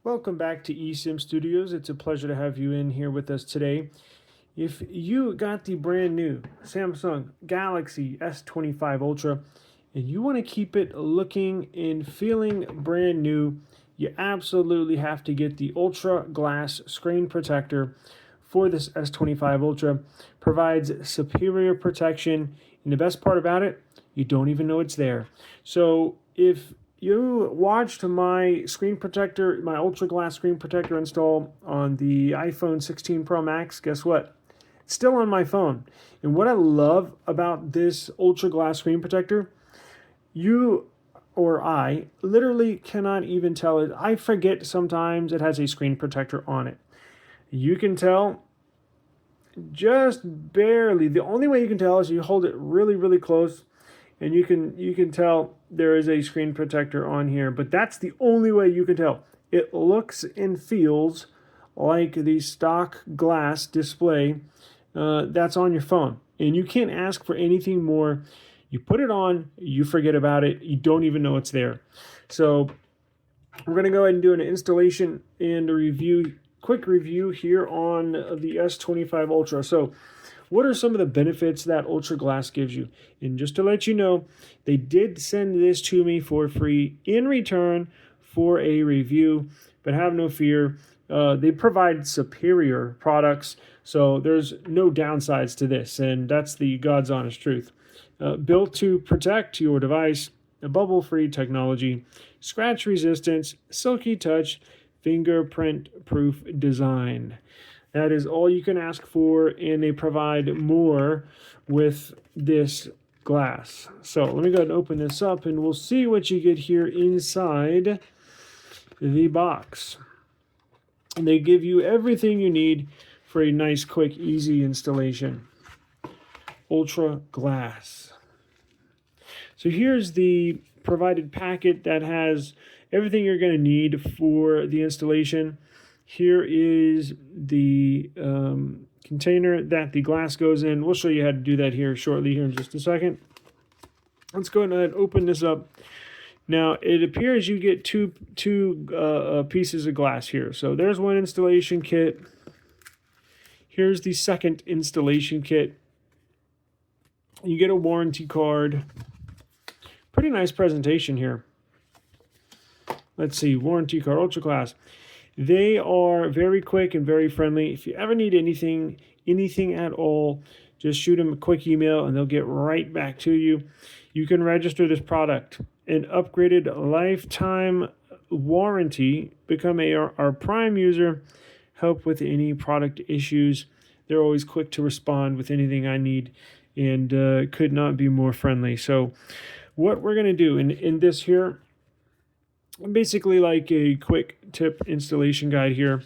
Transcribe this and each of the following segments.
Welcome back to eSIM Studios. It's a pleasure to have you in here with us today. If you got the brand new Samsung Galaxy S25 Ultra and you want to keep it looking and feeling brand new, you absolutely have to get the UltraGlass screen protector for this S25 Ultra. Provides superior protection, and the best part about it, you don't even know it's there. So if you watched my screen protector, my UltraGlass screen protector install on the iPhone 16 Pro Max, guess what? It's still on my phone. And what I love about this UltraGlass screen protector, you or I literally cannot even tell it. I forget sometimes it has a screen protector on it. You can tell just barely. The only way you can tell is you hold it really, really close, and you can tell there is a screen protector on here, but that's the only way you can tell. It looks and feels like the stock glass display that's on your phone, and you can't ask for anything more. You put it on, you forget about it, you don't even know it's there. So we're going to go ahead and do an installation and a review, quick review here on the S25 Ultra. So what are some of the benefits that UltraGlass gives you? And just to let you know, they did send this to me for free in return for a review, but have no fear. They provide superior products, so there's no downsides to this, and that's the God's honest truth. Built to protect your device, a bubble-free technology, scratch resistance, silky touch, fingerprint-proof design. That is all you can ask for, and they provide more with this glass. So let me go ahead and open this up, and we'll see what you get here inside the box. And they give you everything you need for a nice, quick, easy installation. UltraGlass. So here's the provided packet that has everything you're going to need for the installation. Here is the container that the glass goes in. We'll show you how to do that here shortly, here in just a second. Let's go ahead and open this up. Now, it appears you get two pieces of glass here. So there's one installation kit. Here's the second installation kit. You get a warranty card. Pretty nice presentation here. Let's see, warranty card, UltraGlass. They are very quick and very friendly. If you ever need anything at all, just shoot them a quick email and they'll get right back to you. You can register this product. An upgraded lifetime warranty. Become our Prime user. Help with any product issues. They're always quick to respond with anything I need, and could not be more friendly. So what we're going to do in this here, basically like a quick tip installation guide here.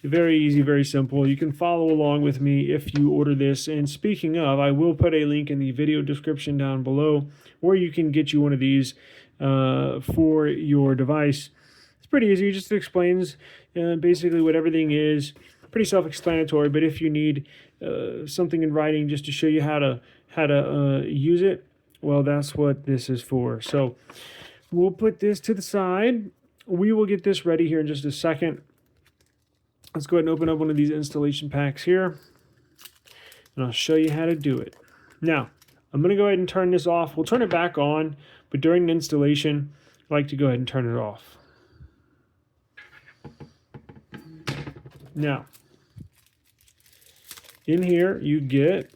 Very easy, very simple. You can follow along with me if you order this. And speaking of, I will put a link in the video description down below where you can get you one of these for your device. It's pretty easy. It just explains basically what everything is. Pretty self-explanatory, but if you need something in writing just to show you how to use it, well, that's what this is for. So we'll put this to the side. We will get this ready here in just a second. Let's go ahead and open up one of these installation packs here, and I'll show you how to do it. Now, I'm going to go ahead and turn this off. We'll turn it back on, but during the installation, I like to go ahead and turn it off. Now, in here you get,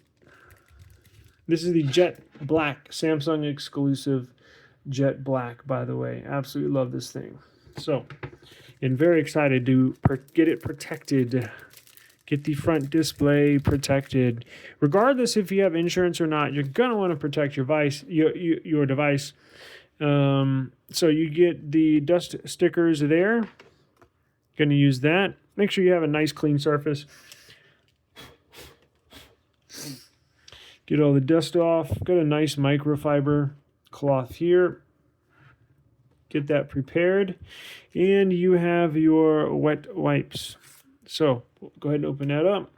this is the Jet Black, Samsung exclusive Jet Black, by the way. Absolutely love this thing. So, and very excited to get it protected. Get the front display protected. Regardless if you have insurance or not, you're going to want to protect your device. So you get the dust stickers there. Going to use that. Make sure you have a nice clean surface. Get all the dust off. Got a nice microfiber cloth here. Get that prepared. And you have your wet wipes. So we'll go ahead and open that up.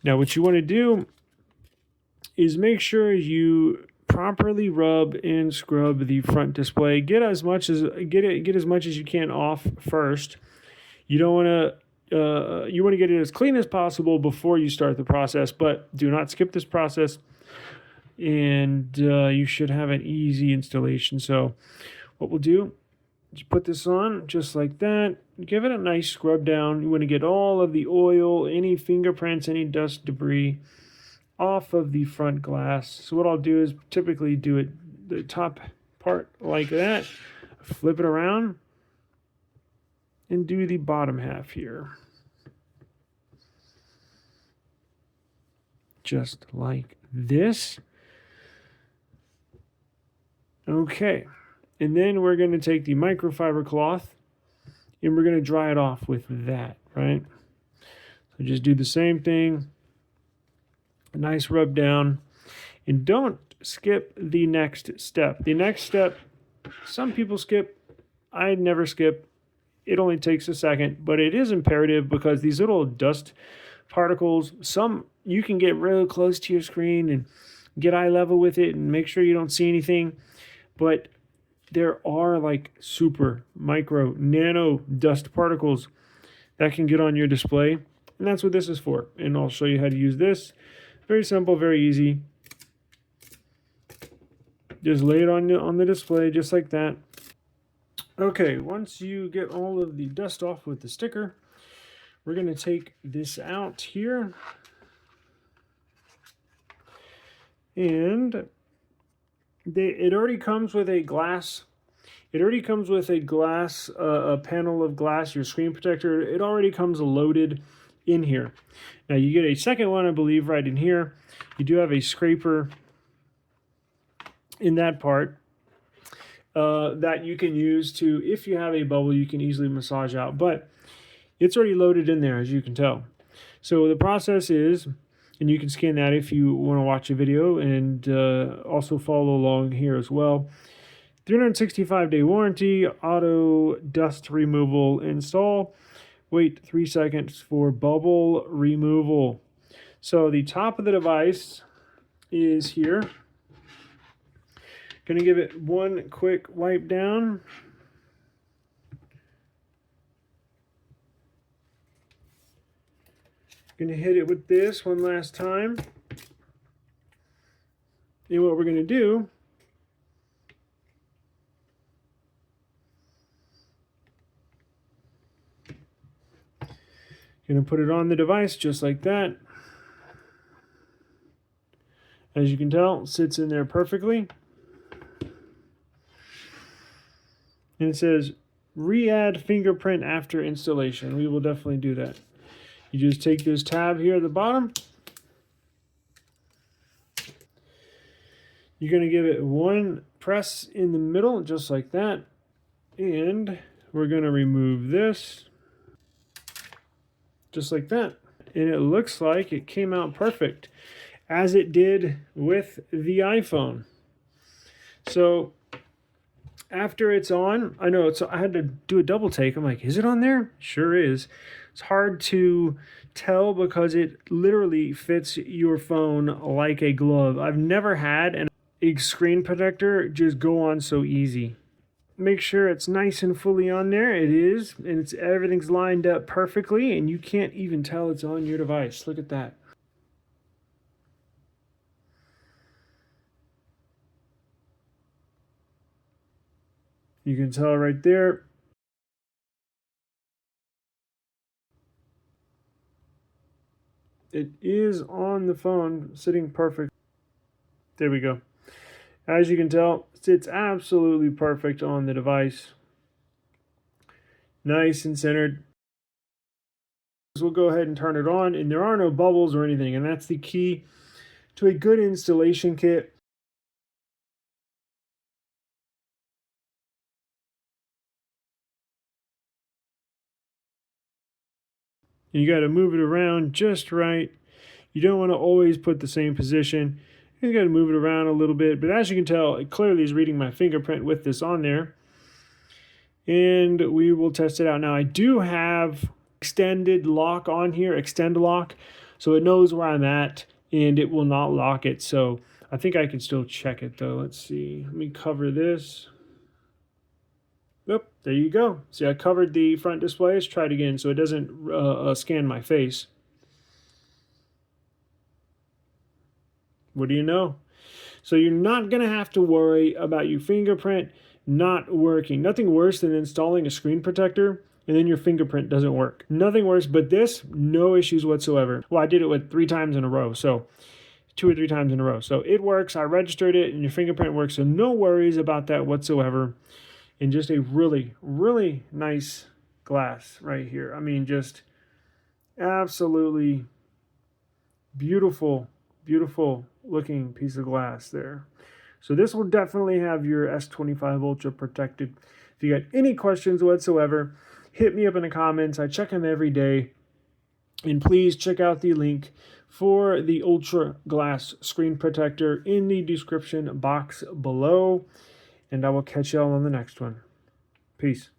Now what you want to do is make sure you properly rub and scrub the front display. Get as much as you can off first. You don't want to you want to get it as clean as possible before you start the process, but do not skip this process, and you should have an easy installation. So what we'll do is put this on just like that. Give it a nice scrub down. You want to get all of the oil, any fingerprints, any dust, debris off of the front glass. So what I'll do is typically do it the top part like that, flip it around, and do the bottom half here. Just like this. Okay. And then we're going to take the microfiber cloth and we're going to dry it off with that, right? So just do the same thing. A nice rub down. And don't skip the next step. The next step, some people skip. I never skip. It only takes a second, but it is imperative because these little dust particles, some you can get real close to your screen and get eye level with it and make sure you don't see anything. But there are like super micro nano dust particles that can get on your display. And that's what this is for. And I'll show you how to use this. Very simple, very easy. Just lay it on the display just like that. Okay, once you get all of the dust off with the sticker, we're going to take this out here. And it already comes with a glass. It already comes with a glass, a panel of glass, your screen protector. It already comes loaded in here. Now you get a second one, I believe, right in here. You do have a scraper in that part that you can use to, if you have a bubble, you can easily massage out. But it's already loaded in there, as you can tell. So the process is, and you can scan that if you want to watch a video and also follow along here as well. 365-day warranty, auto dust removal install. Wait 3 seconds for bubble removal. So the top of the device is here. Gonna give it one quick wipe down. Gonna hit it with this one last time. And what we're gonna do gonna put it on the device just like that. As you can tell, it sits in there perfectly. And it says, re-add fingerprint after installation. We will definitely do that. You just take this tab here at the bottom. You're going to give it one press in the middle, just like that. And we're going to remove this. Just like that. And it looks like it came out perfect, as it did with the iPhone. So after it's on, I know I had to do a double take. I'm like, is it on there? Sure is. It's hard to tell because it literally fits your phone like a glove. I've never had a screen protector just go on so easy. Make sure it's nice and fully on there. It is, and everything's lined up perfectly, and you can't even tell it's on your device. Look at that. You can tell right there. It is on the phone, sitting perfect. There we go. As you can tell, it sits absolutely perfect on the device. Nice and centered. We'll go ahead and turn it on, and there are no bubbles or anything, and that's the key to a good installation kit. You got to move it around just right. You don't want to always put the same position. You got to move it around a little bit. But as you can tell, it clearly is reading my fingerprint with this on there. And we will test it out. Now, I do have extended lock on here, extend lock. So it knows where I'm at and it will not lock it. So I think I can still check it though. Let's see. Let me cover this. Yep, there you go. See, I covered the front display. Let's try it again so it doesn't scan my face. What do you know? So you're not going to have to worry about your fingerprint not working. Nothing worse than installing a screen protector and then your fingerprint doesn't work. Nothing worse, but this, no issues whatsoever. Well, I did it with 3 times in a row, so 2 or 3 times in a row. So it works. I registered it and your fingerprint works, so no worries about that whatsoever. And just a really, really nice glass right here. I mean, just absolutely beautiful, beautiful looking piece of glass there. So this will definitely have your S25 Ultra protected. If you got any questions whatsoever, hit me up in the comments. I check them every day. And please check out the link for the UltraGlass screen protector in the description box below. And I will catch y'all on the next one. Peace.